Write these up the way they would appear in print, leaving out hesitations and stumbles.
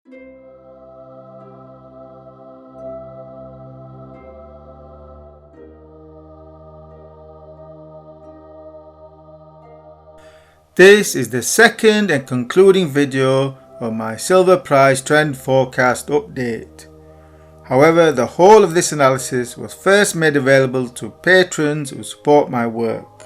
This is the second and concluding video of my silver price trend forecast update. However, the whole of this analysis was first made available to patrons who support my work.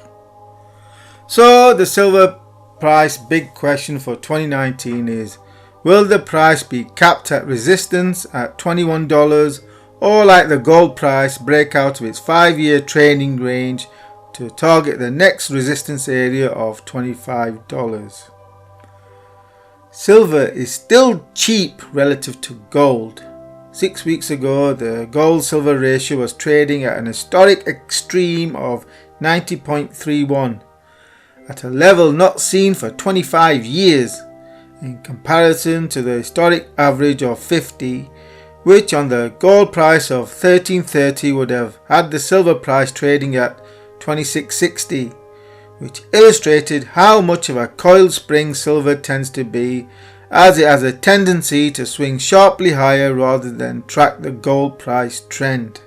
So the silver price big question for 2019 is, will the price be capped at resistance at $21 or like the gold price break out of its 5-year training range to target the next resistance area of $25. Silver is still cheap relative to gold. 6 weeks ago, the gold-silver ratio was trading at an historic extreme of 90.31, at a level not seen for 25 years, in comparison to the historic average of 50, which on the gold price of $13.30 would have had the silver price trading at $26.60, which illustrated how much of a coiled spring silver tends to be, as it has a tendency to swing sharply higher rather than track the gold price trend.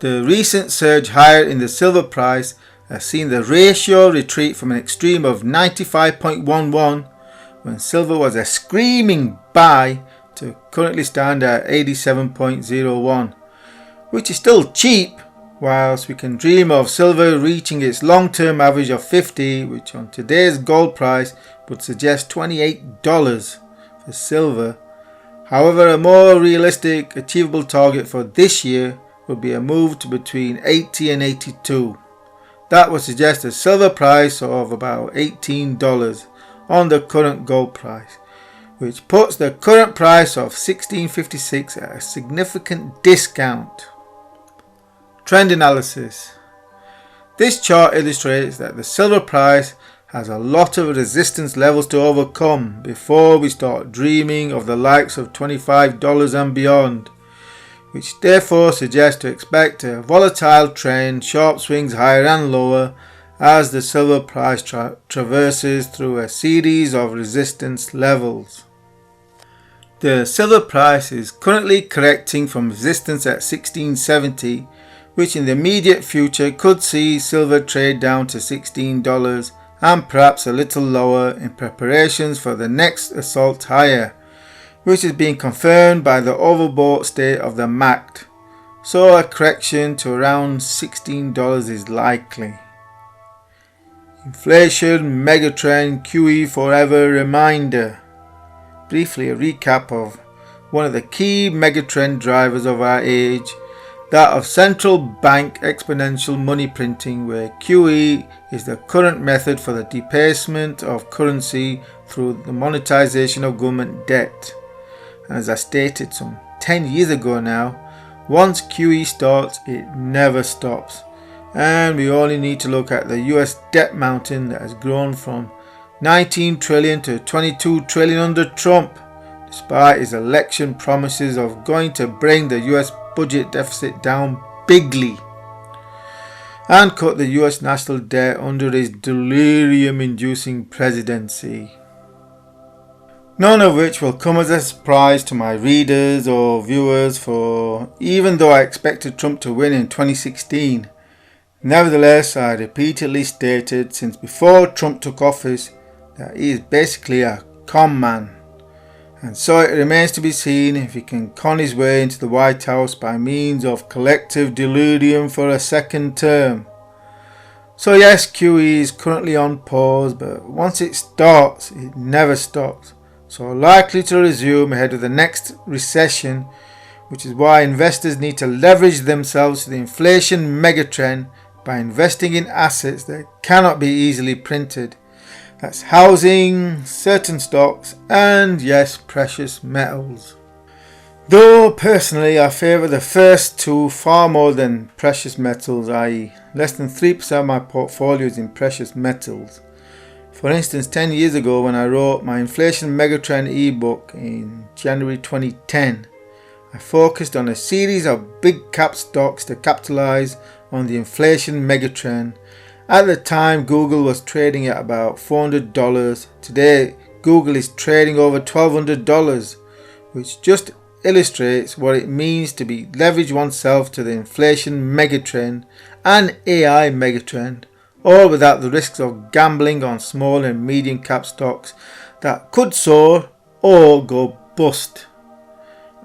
The recent surge higher in the silver price has seen the ratio retreat from an extreme of 95.11 when silver was a screaming buy to currently stand at 87.01, which is still cheap, whilst we can dream of silver reaching its long-term average of 50, which on today's gold price would suggest $28 for silver. However, a more realistic achievable target for this year would be a move to between 80 and 82. That would suggest a silver price of about $18 on the current gold price, which puts the current price of $16.56 at a significant discount. Trend analysis. This chart illustrates that the silver price has a lot of resistance levels to overcome before we start dreaming of the likes of $25 and beyond, which therefore suggests to expect a volatile trend, sharp swings higher and lower as the silver price traverses through a series of resistance levels. The silver price is currently correcting from resistance at $16.70, which in the immediate future could see silver trade down to $16 and perhaps a little lower in preparations for the next assault higher, which is being confirmed by the overbought state of the MACD. So a correction to around $16 is likely. Inflation Megatrend QE Forever reminder. Briefly a recap of one of the key megatrend drivers of our age, that of central bank exponential money printing, where QE is the current method for the debasement of currency through the monetization of government debt. And as I stated some 10 years ago now, once QE starts, it never stops. And we only need to look at the US debt mountain that has grown from 19 trillion to 22 trillion under Trump, despite his election promises of going to bring the US budget deficit down bigly and cut the US national debt under his delirium-inducing presidency. None of which will come as a surprise to my readers or viewers, for even though I expected Trump to win in 2016, nevertheless I repeatedly stated since before Trump took office that he is basically a con man. And so it remains to be seen if he can con his way into the White House by means of collective delirium for a second term. So yes, QE is currently on pause, but once it starts, it never stops. So likely to resume ahead of the next recession, which is why investors need to leverage themselves to the inflation megatrend by investing in assets that cannot be easily printed. That's housing, certain stocks, and yes, precious metals. Though personally I favour the first two far more than precious metals, i.e. less than 3% of my portfolio is in precious metals. For instance, 10 years ago when I wrote my Inflation Megatrend ebook in January 2010, I focused on a series of big cap stocks to capitalise on the inflation megatrend. At the time, Google was trading at about $400. Today, Google is trading over $1,200, which just illustrates what it means to be leverage oneself to the inflation megatrend and AI megatrend, all without the risks of gambling on small and medium cap stocks that could soar or go bust.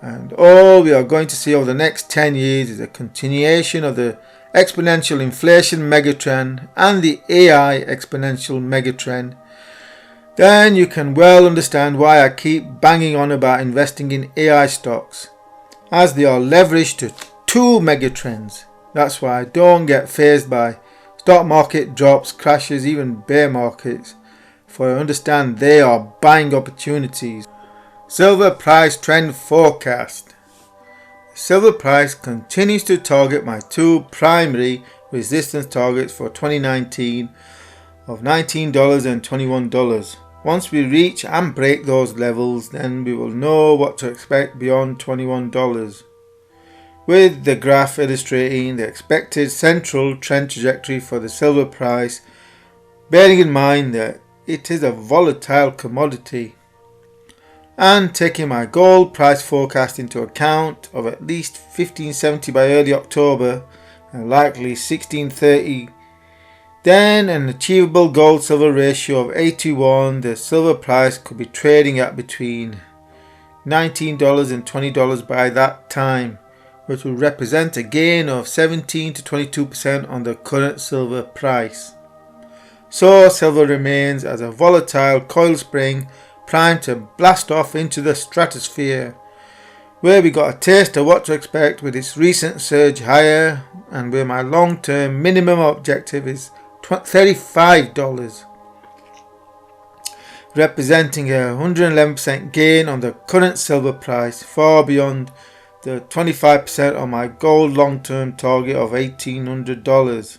And all we are going to see over the next 10 years is a continuation of the exponential inflation megatrend and the AI exponential megatrend. Then you can well understand why I keep banging on about investing in AI stocks, as they are leveraged to two megatrends. That's why I don't get fazed by stock market drops, crashes, even bear markets, for I understand they are buying opportunities. Silver price trend forecast. Silver price continues to target my two primary resistance targets for 2019 of $19 and $21. Once we reach and break those levels, then we will know what to expect beyond $21, with the graph illustrating the expected central trend trajectory for the silver price, bearing in mind that it is a volatile commodity, and taking my gold price forecast into account of at least $15.70 by early October and likely $16.30, then an achievable gold silver ratio of 8:1, the silver price could be trading at between $19 and $20 by that time, which will represent a gain of 17 to 22% on the current silver price. So silver remains as a volatile coil spring primed to blast off into the stratosphere, where we got a taste of what to expect with its recent surge higher, and where my long-term minimum objective is $35, representing a 111% gain on the current silver price, far beyond the 25% on my gold long-term target of $1,800.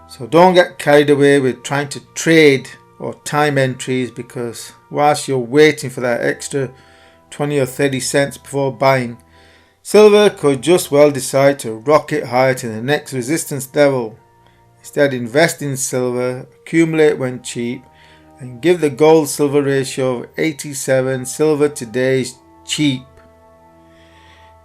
So don't get carried away with trying to trade or time entries, because whilst you're waiting for that extra 20 or 30 cents before buying, silver could just well decide to rocket higher to the next resistance level. Instead, invest in silver, accumulate when cheap, and give the gold silver ratio of 87. Silver today is cheap.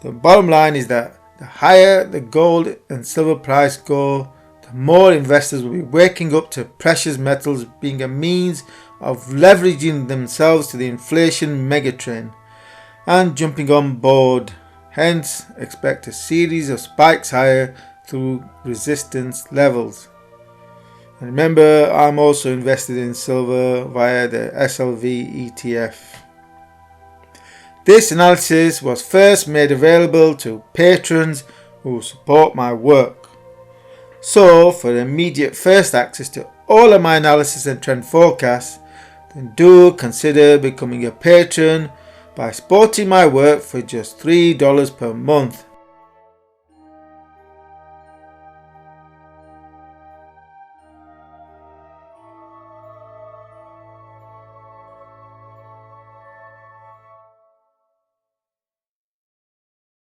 The bottom line is that the higher the gold and silver price go, the more investors will be waking up to precious metals being a means of leveraging themselves to the inflation megatrend and jumping on board. Hence, expect a series of spikes higher through resistance levels. And remember, I'm also invested in silver via the SLV ETF. This analysis was first made available to patrons who support my work. So, for immediate first access to all of my analysis and trend forecasts, then do consider becoming a patron by supporting my work for just $3 per month.